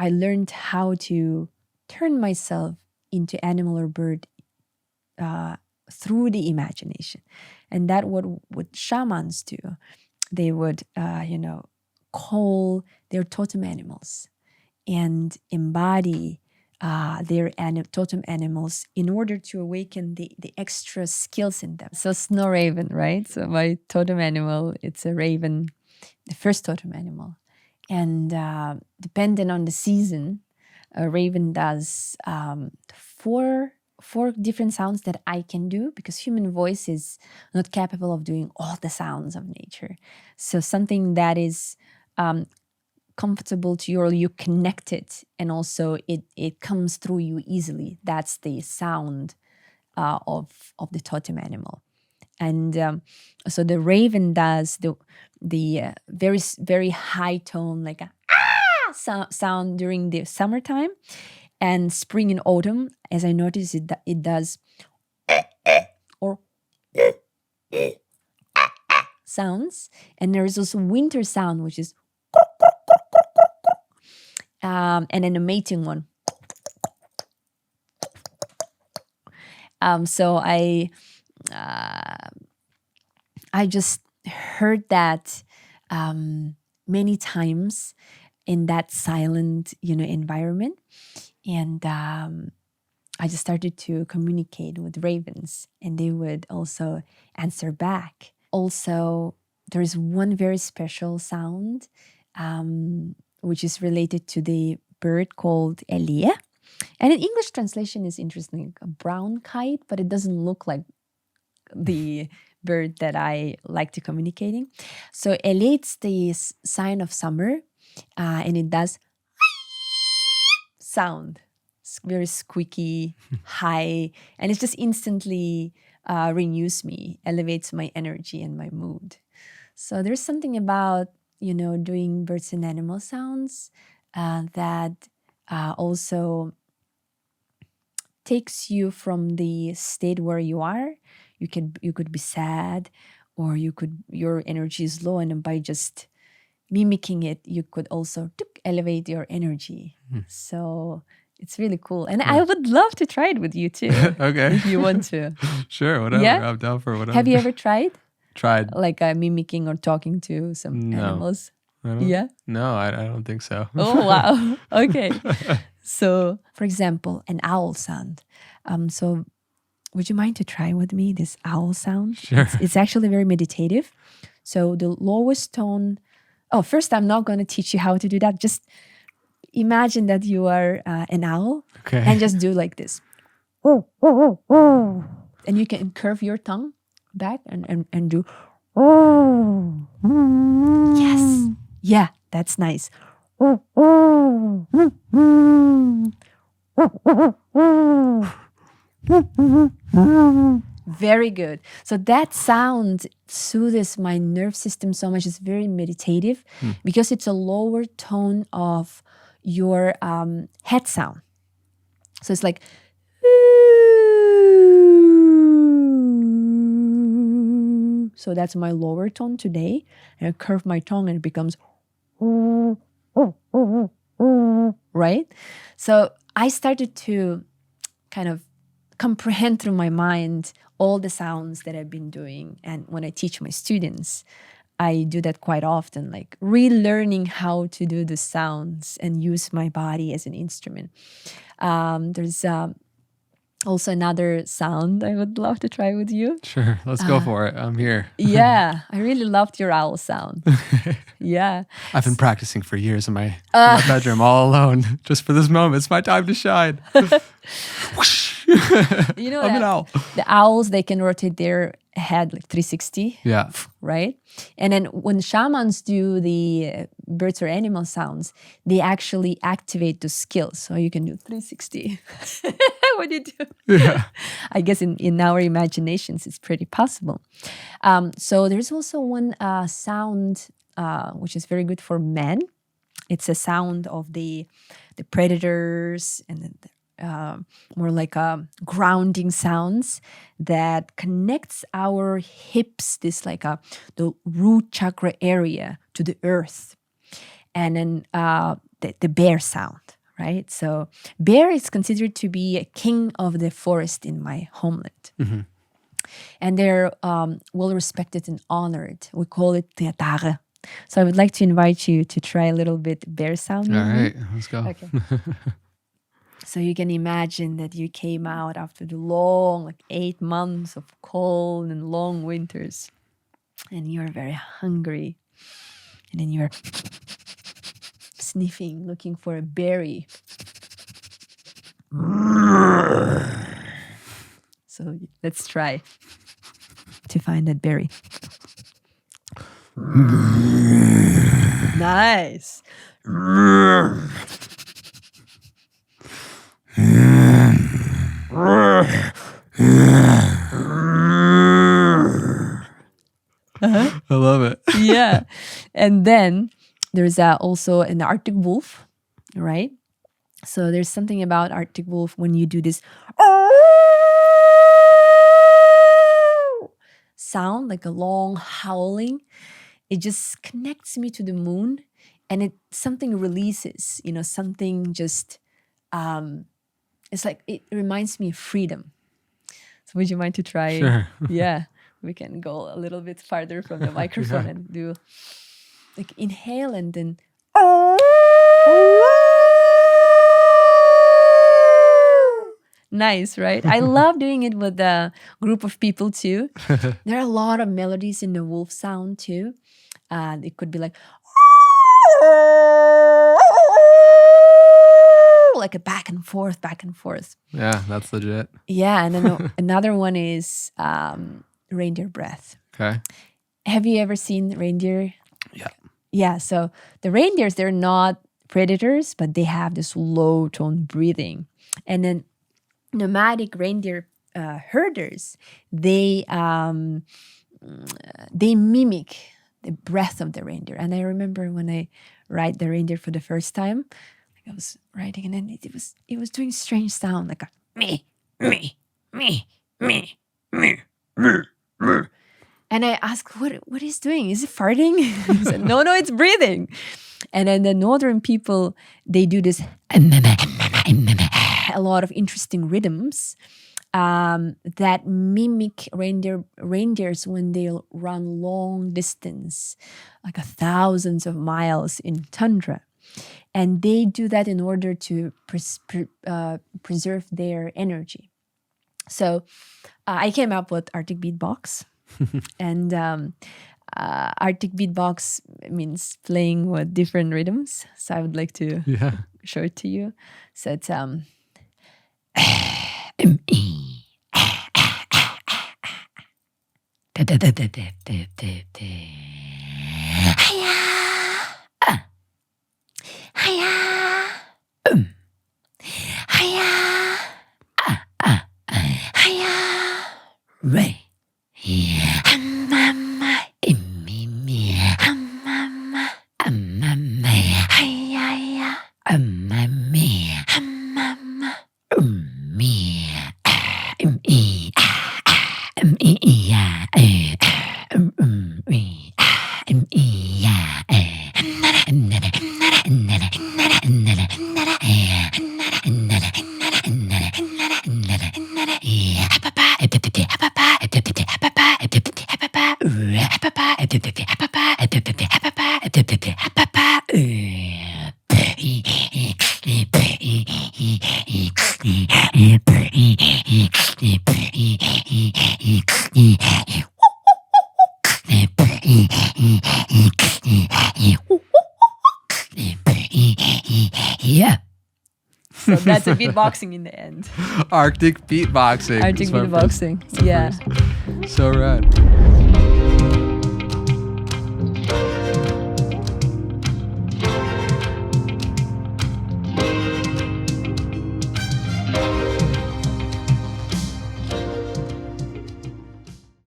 I learned how to turn myself into animal or bird through the imagination. And that what shamans do. They would, call their totem animals and embody their totem animals in order to awaken the extra skills in them. So snow raven, right? So my totem animal, it's a raven, the first totem animal. And depending on the season, a raven does four different sounds that I can do, because human voice is not capable of doing all the sounds of nature. So something that is comfortable to you, or you connect it, and also it comes through you easily. That's the sound of the totem animal. And so the raven does the very, very high tone, like a sound during the summertime, and spring and autumn, as I noticed, it does or sounds. And there is also winter sound, which is and then a mating one. So I just heard that many times in that silent, environment, and I just started to communicate with ravens, and they would also answer back. Also, there is one very special sound, which is related to the bird called elia. And in English translation is interesting, a brown kite, but it doesn't look like the bird that I like to communicating. So elia, it's the sign of summer, and it does sound. It's very squeaky, high, and it just instantly renews me, elevates my energy and my mood. So there's something about, doing birds and animal sounds that also takes you from the state where you are. You could be sad, or your energy is low, and by just mimicking it, you could also elevate your energy. So it's really cool, and I would love to try it with you too. Okay, if you want to. Sure, whatever. Yeah? I'm down for whatever. Have you ever tried like mimicking or talking to some animals? Yeah? No, I don't think so. Oh, wow. Okay. So, for example, an owl sound. So would you mind to try with me this owl sound? Sure. It's actually very meditative. So the lowest tone. Oh, first, I'm not going to teach you how to do that. Just imagine that you are an owl, and just do like this. And you can curve your tongue back and do. Yes. Yeah, that's nice. Very good. So that sound soothes my nerve system so much. It's very meditative because it's a lower tone of your head sound. So it's like. So that's my lower tone today. And I curve my tongue and it becomes. Right? So I started to kind of comprehend through my mind all the sounds that I've been doing. And when I teach my students, I do that quite often, like relearning how to do the sounds and use my body as an instrument. There's also another sound I would love to try with you. Sure, let's go for it. I'm here. Yeah, I really loved your owl sound. Yeah. I've been practicing for years in my bedroom all alone, just for this moment. It's my time to shine. I'm an owl. The owls, they can rotate their head like 360. Yeah. Right? And then when shamans do the birds or animal sounds, they actually activate the skills. So you can do 360. What you do? Yeah. I guess in our imaginations, it's pretty possible. So there's also one sound which is very good for men. It's a sound of the predators and more like grounding sounds that connects our hips, this like the root chakra area, to the earth. And then the bear sound, right? So bear is considered to be a king of the forest in my homeland. Mm-hmm. And they're well respected and honored. We call it teatare. So I would like to invite you to try a little bit bear sound. All right, let's go. Okay. So you can imagine that you came out after the long, like 8 months of cold and long winters, and you're very hungry, and then you're sniffing, looking for a berry. So let's try to find that berry. Nice. I love it. Yeah. And then there's also an Arctic wolf, right? So there's something about Arctic wolf when you do this sound, like a long howling. It just connects me to the moon, and something releases, something just, it's like, it reminds me of freedom. So would you mind to try? Sure. Yeah. We can go a little bit farther from the microphone and do like inhale and then. Nice, right? I love doing it with a group of people too. There are a lot of melodies in the wolf sound too. It could be like a back and forth. Yeah, that's legit. Yeah, and then another one is reindeer breath. Okay. Have you ever seen reindeer? Yeah. Yeah, so the reindeers, they're not predators, but they have this low tone breathing. And then nomadic reindeer herders, they mimic the breath of the reindeer. And I remember when I ride the reindeer for the first time, like I was riding, and then it was doing strange sound, like a me. And I asked, what is doing? Is it farting? He said, no, it's breathing. And then the northern people, they do this a lot of interesting rhythms that mimic reindeers when they run long distance, like thousands of miles in tundra. And they do that in order to preserve their energy. So I came up with Arctic beatbox. And Arctic beatbox means playing with different rhythms. So I would like to show it to you. So it's so that's a beatboxing in the end. Arctic beatboxing. Arctic beatboxing. Yeah. So rad.